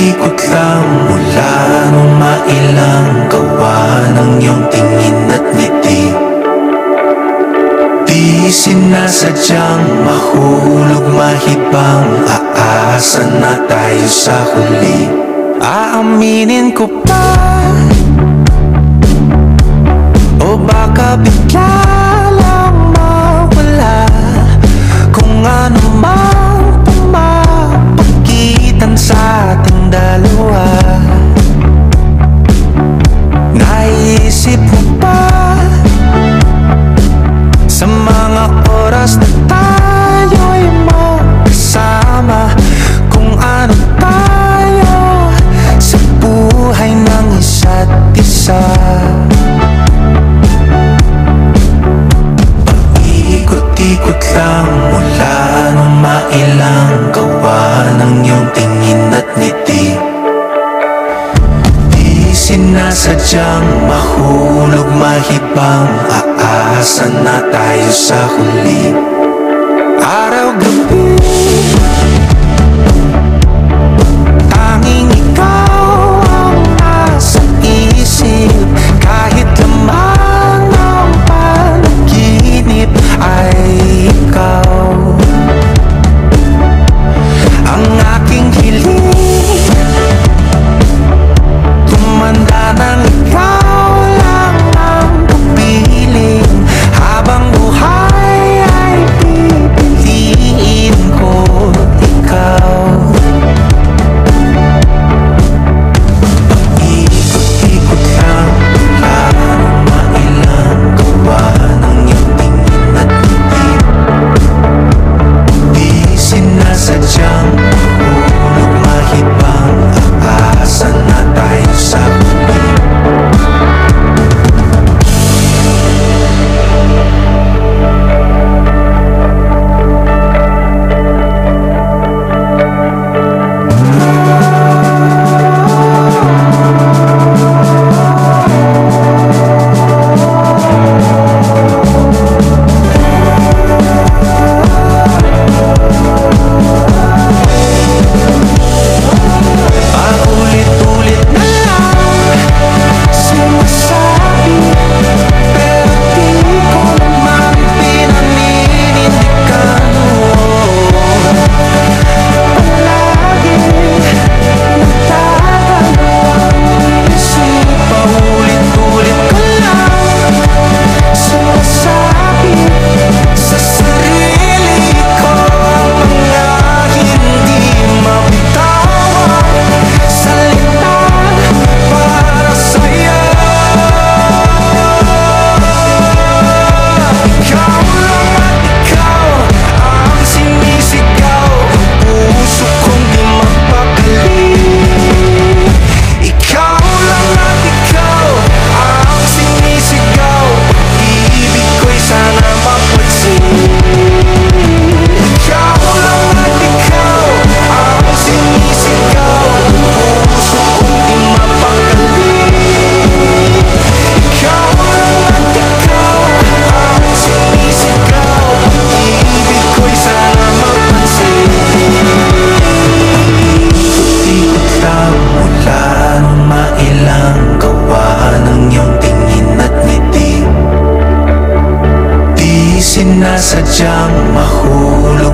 Ikot-ikot lang mula nung mailang gawa ng iyong tingin at ngiti. Di sinasadyang mahulog mahibang, aasa na tayo sa huli. Aaminin ko pa, o baka bigla lang mawala kung ano mang pumapagitan sa ating dalawa. Naisip mo ba sa mga oras na tayo'y magkasama, kung ano tayo sa buhay ng isa't isa? Ikot lang mula nung mailang gawa ng iyong tingin at ngiti. Di sinasadyang mahulog mahibang, aasa na tayo sa huli. Araw-gabi tanging ikaw ang nasa isip, kahit lamang ang panaginip ay ikaw. Ang aking hiling, tumanda ng ikaw lang ang kapiling. Habang buhay ay pipiliin ko ikaw. Ikot-ikot lang mula nung mailang gawa ng iyong tingin at ngiti. Di sinasadyang mahulog mahibang, aasa na tayo sa huli. Paulit-ulit na lang sinasabi, pero di ko naman pinaninindigan mo. Palagi nagtatanong isip, paulit-ulit ko lang sinasabi sa sarili ko ang mga hindi mabitawang salita para sa'yo. Ikaw lang at ikaw ang sinisigaw, ang puso kong di mapakali. Ikaw lang at ikaw ang sinisigaw, pag-ibig ko'y sana mapansin. Ikaw lang at ikaw ang sinisigaw, ang puso kong di mapakali. Ikaw lang at ikaw ang sinisigaw, pag-ibig ko'y sana mapansin. Ikot-ikot lang mula nung mailang gawa ng iyong tingin at ngiti. Di sinasadyang mahulog